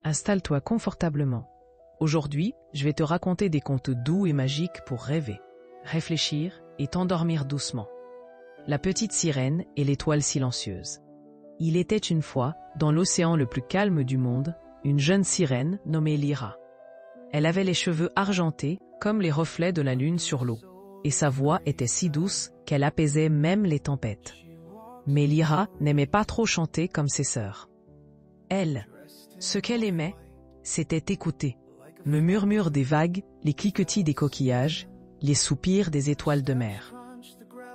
Installe-toi confortablement. Aujourd'hui, je vais te raconter des contes doux et magiques pour rêver, réfléchir et t'endormir doucement. La petite sirène et l'étoile silencieuse. Il était une fois, dans l'océan le plus calme du monde, une jeune sirène nommée Lyra. Elle avait les cheveux argentés comme les reflets de la lune sur l'eau, et sa voix était si douce qu'elle apaisait même les tempêtes. Mais Lyra n'aimait pas trop chanter comme ses sœurs. Elle, ce qu'elle aimait, c'était écouter. Le murmure des vagues, les cliquetis des coquillages, les soupirs des étoiles de mer.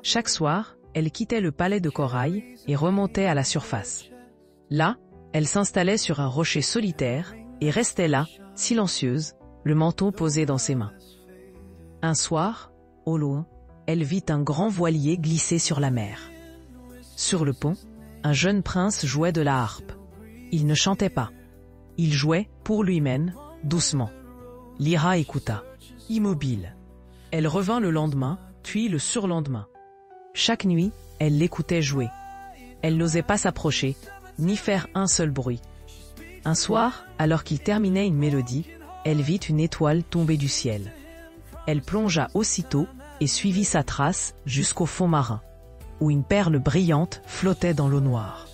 Chaque soir, elle quittait le palais de corail et remontait à la surface. Là, elle s'installait sur un rocher solitaire et restait là, silencieuse, le manteau posé dans ses mains. Un soir, au loin, elle vit un grand voilier glisser sur la mer. Sur le pont, un jeune prince jouait de la harpe. Il ne chantait pas. Il jouait, pour lui-même, doucement. Lyra écouta, immobile. Elle revint le lendemain, puis le surlendemain. Chaque nuit, elle l'écoutait jouer. Elle n'osait pas s'approcher, ni faire un seul bruit. Un soir, alors qu'il terminait une mélodie, elle vit une étoile tomber du ciel. Elle plongea aussitôt et suivit sa trace jusqu'au fond marin, où une perle brillante flottait dans l'eau noire.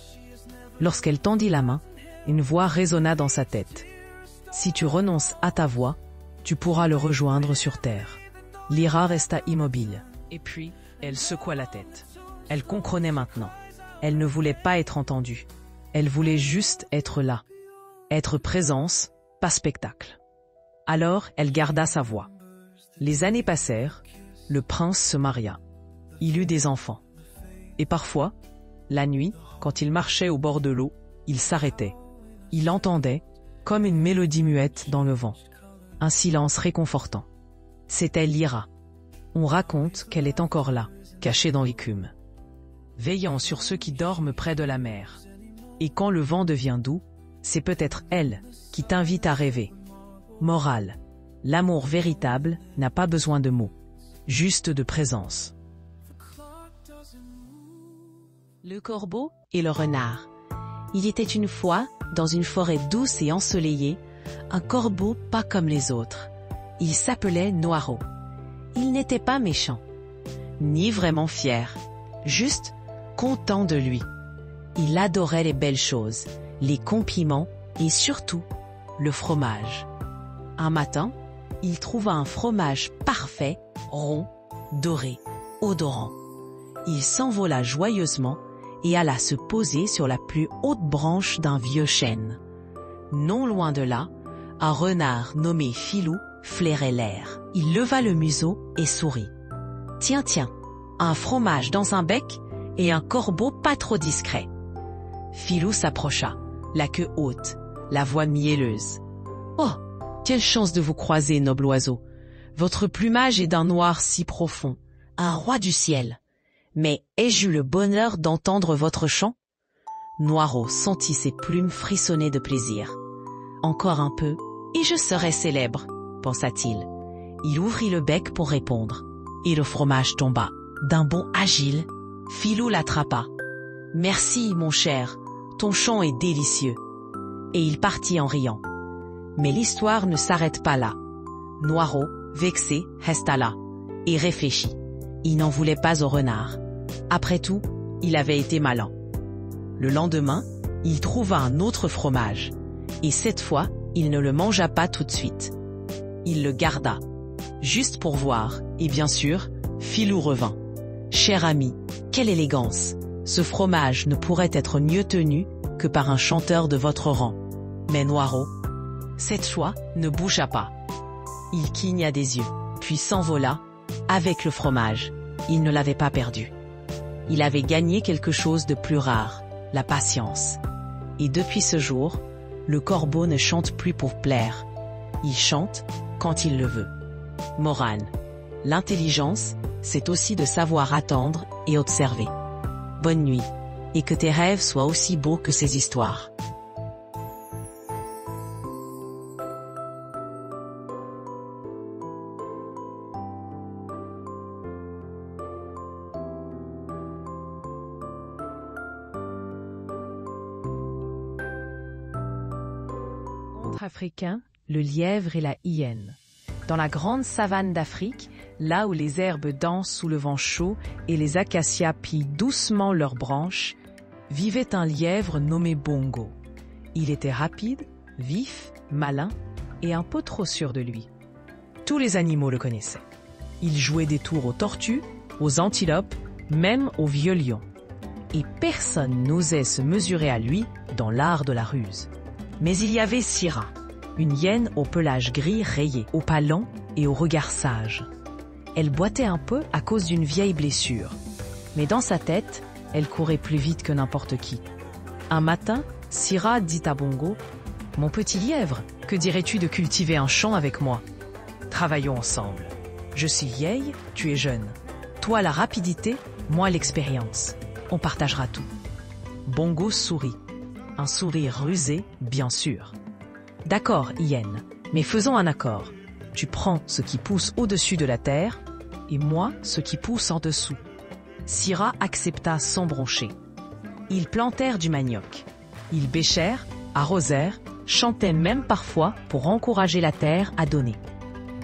Lorsqu'elle tendit la main, une voix résonna dans sa tête. « Si tu renonces à ta voix, tu pourras le rejoindre sur terre. » Lyra resta immobile. Et puis, elle secoua la tête. Elle comprenait maintenant. Elle ne voulait pas être entendue. Elle voulait juste être là. Être présence, pas spectacle. Alors, elle garda sa voix. Les années passèrent, le prince se maria. Il eut des enfants. Et parfois, la nuit, quand il marchait au bord de l'eau, il s'arrêtait. Il entendait, comme une mélodie muette dans le vent, un silence réconfortant. C'était Lyra. On raconte qu'elle est encore là, cachée dans l'écume, veillant sur ceux qui dorment près de la mer. Et quand le vent devient doux, c'est peut-être elle qui t'invite à rêver. Morale. L'amour véritable n'a pas besoin de mots, juste de présence. Le corbeau et le renard. Il était une fois, dans une forêt douce et ensoleillée, un corbeau pas comme les autres. Il s'appelait Noiraud. Il n'était pas méchant, ni vraiment fier, juste content de lui. Il adorait les belles choses, les compliments et surtout le fromage. Un matin, il trouva un fromage parfait, rond, doré, odorant. Il s'envola joyeusement et alla se poser sur la plus haute branche d'un vieux chêne. Non loin de là, un renard nommé Filou flairait l'air. Il leva le museau et sourit. « Tiens, tiens, un fromage dans un bec et un corbeau pas trop discret. » Filou s'approcha, la queue haute, la voix mielleuse. « Oh, quelle chance de vous croiser, noble oiseau. Votre plumage est d'un noir si profond, un roi du ciel. Mais ai-je eu le bonheur d'entendre votre chant ?» Noiraud sentit ses plumes frissonner de plaisir. « Encore un peu, et je serai célèbre, » pensa-t-il. Il ouvrit le bec pour répondre, et le fromage tomba. D'un bond agile, Filou l'attrapa. « Merci, mon cher, ton chant est délicieux. » Et il partit en riant. Mais l'histoire ne s'arrête pas là. Noiraud, vexé, resta là, et réfléchit. Il n'en voulait pas au renard. Après tout, il avait été malin. Le lendemain, il trouva un autre fromage. Et cette fois, il ne le mangea pas tout de suite. Il le garda, juste pour voir, et bien sûr, Filou revint. « Cher ami, quelle élégance! Ce fromage ne pourrait être mieux tenu que par un chanteur de votre rang. » Mais Noiraud, cette fois, ne bougea pas. Il cligna des yeux, puis s'envola, avec le fromage. Il ne l'avait pas perdu. Il avait gagné quelque chose de plus rare, la patience. Et depuis ce jour, le corbeau ne chante plus pour plaire. Il chante quand il le veut. Morale. L'intelligence, c'est aussi de savoir attendre et observer. Bonne nuit, et que tes rêves soient aussi beaux que ces histoires. Africain, le lièvre et la hyène. Dans la grande savane d'Afrique, là où les herbes dansent sous le vent chaud et les acacias plient doucement leurs branches, vivait un lièvre nommé Bongo. Il était rapide, vif, malin et un peu trop sûr de lui. Tous les animaux le connaissaient. Il jouait des tours aux tortues, aux antilopes, même aux vieux lions. Et personne n'osait se mesurer à lui dans l'art de la ruse. Mais il y avait Syrah, une hyène au pelage gris rayé, au pas long et au regard sage. Elle boitait un peu à cause d'une vieille blessure. Mais dans sa tête, elle courait plus vite que n'importe qui. Un matin, Syrah dit à Bongo, « Mon petit lièvre, que dirais-tu de cultiver un champ avec moi? Travaillons ensemble. Je suis vieille, tu es jeune. Toi la rapidité, moi l'expérience. On partagera tout. » Bongo sourit. Un sourire rusé, bien sûr. « D'accord, hyène, mais faisons un accord. Tu prends ce qui pousse au-dessus de la terre, et moi ce qui pousse en dessous. » Syrah accepta sans broncher. Ils plantèrent du manioc. Ils bêchèrent, arrosèrent, chantaient même parfois pour encourager la terre à donner.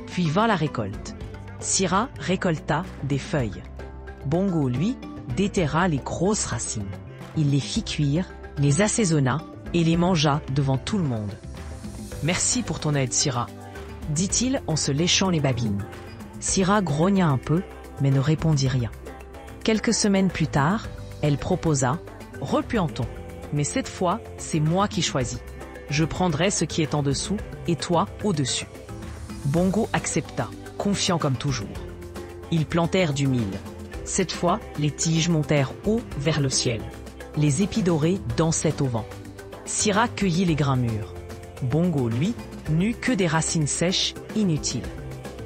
Puis vint la récolte. Syrah récolta des feuilles. Bongo, lui, déterra les grosses racines. Il les fit cuire, les assaisonna et les mangea devant tout le monde. « Merci pour ton aide, Syrah, » dit-il en se léchant les babines. Syrah grogna un peu, mais ne répondit rien. Quelques semaines plus tard, elle proposa « Replantons, mais cette fois, c'est moi qui choisis. Je prendrai ce qui est en dessous et toi au-dessus. » Bongo accepta, confiant comme toujours. Ils plantèrent du mil. Cette fois, les tiges montèrent haut vers le ciel. Les épis dorés dansaient au vent. Syrah cueillit les grains mûrs. Bongo, lui, n'eut que des racines sèches, inutiles.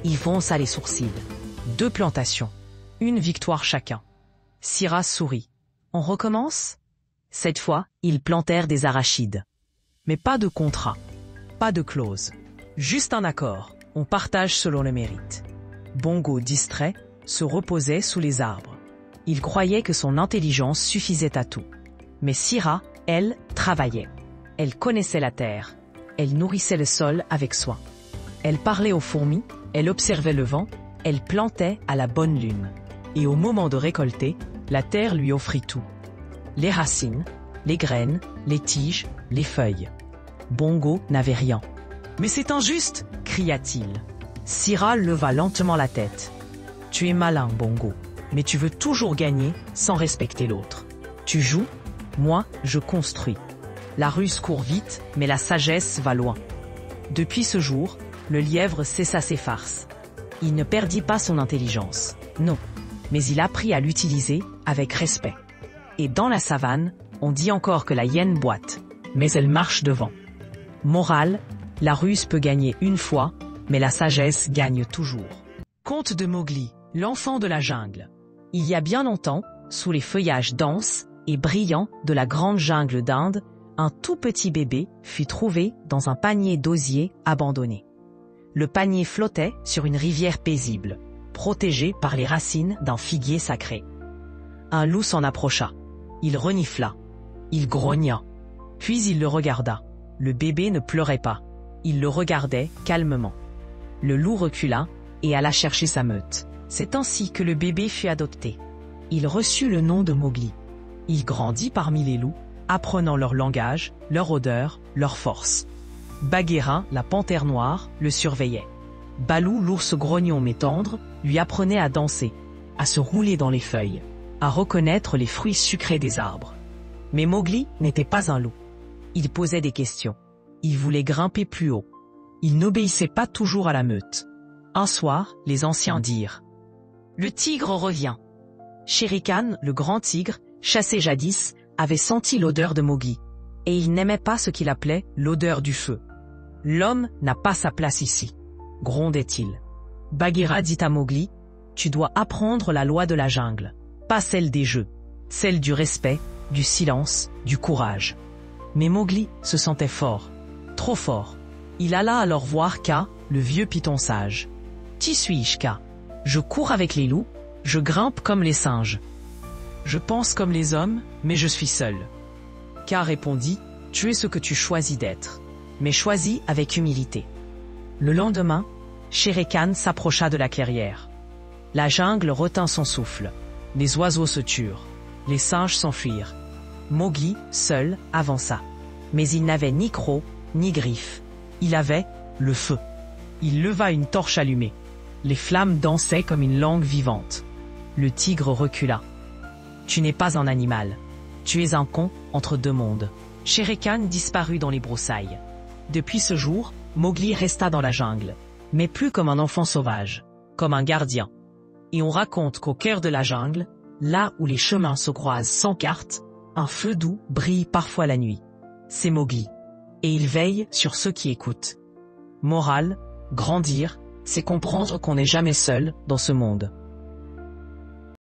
Il fronça les sourcils. 2 plantations, 1 victoire chacun. Syrah sourit. On recommence? Cette fois, ils plantèrent des arachides. Mais pas de contrat, pas de clause. Juste un accord, on partage selon le mérite. Bongo, distrait, se reposait sous les arbres. Il croyait que son intelligence suffisait à tout. Mais Syrah, elle, travaillait. Elle connaissait la terre. Elle nourrissait le sol avec soin. Elle parlait aux fourmis, elle observait le vent, elle plantait à la bonne lune. Et au moment de récolter, la terre lui offrit tout. Les racines, les graines, les tiges, les feuilles. Bongo n'avait rien. « Mais c'est injuste !» cria-t-il. Syrah leva lentement la tête. « Tu es malin, Bongo, mais tu veux toujours gagner sans respecter l'autre. Tu joues, moi, je construis. La ruse court vite, mais la sagesse va loin. » Depuis ce jour, le lièvre cessa ses farces. Il ne perdit pas son intelligence, non, mais il apprit à l'utiliser avec respect. Et dans la savane, on dit encore que la hyène boite, mais elle marche devant. Morale, la ruse peut gagner une fois, mais la sagesse gagne toujours. Conte de Mowgli, l'enfant de la jungle. Il y a bien longtemps, sous les feuillages denses et brillants de la grande jungle d'Inde, un tout petit bébé fut trouvé dans un panier d'osier abandonné. Le panier flottait sur une rivière paisible, protégé par les racines d'un figuier sacré. Un loup s'en approcha. Il renifla. Il grogna. Puis il le regarda. Le bébé ne pleurait pas. Il le regardait calmement. Le loup recula et alla chercher sa meute. C'est ainsi que le bébé fut adopté. Il reçut le nom de Mowgli. Il grandit parmi les loups, apprenant leur langage, leur odeur, leur force. Bagheera, la panthère noire, le surveillait. Balou, l'ours grognon mais tendre, lui apprenait à danser, à se rouler dans les feuilles, à reconnaître les fruits sucrés des arbres. Mais Mowgli n'était pas un loup. Il posait des questions. Il voulait grimper plus haut. Il n'obéissait pas toujours à la meute. Un soir, les anciens dirent « Le tigre revient !» Shere Khan, le grand tigre, chassé jadis, avait senti l'odeur de Mowgli. Et il n'aimait pas ce qu'il appelait l'odeur du feu. « L'homme n'a pas sa place ici », grondait-il. Bagheera dit à Mowgli « Tu dois apprendre la loi de la jungle, pas celle des jeux, celle du respect, du silence, du courage. » Mais Mowgli se sentait fort, trop fort. Il alla alors voir Kaa, le vieux python sage. « Qui suis-je, Kaa? Je cours avec les loups, je grimpe comme les singes. Je pense comme les hommes, mais je suis seul. » Kaa répondit « Tu es ce que tu choisis d'être. mais choisi avec humilité. Le lendemain, Shere Khan s'approcha de la clairière. La jungle retint son souffle. Les oiseaux se turent. Les singes s'enfuirent. Mowgli, seul, avança. Mais il n'avait ni crocs, ni griffes. Il avait le feu. Il leva une torche allumée. Les flammes dansaient comme une langue vivante. Le tigre recula. « Tu n'es pas un animal. Tu es un con entre deux mondes. » Shere Khan disparut dans les broussailles. Depuis ce jour, Mowgli resta dans la jungle, mais plus comme un enfant sauvage, comme un gardien. Et on raconte qu'au cœur de la jungle, là où les chemins se croisent sans carte, un feu doux brille parfois la nuit. C'est Mowgli. Et il veille sur ceux qui écoutent. Morale, grandir, c'est comprendre qu'on n'est jamais seul dans ce monde.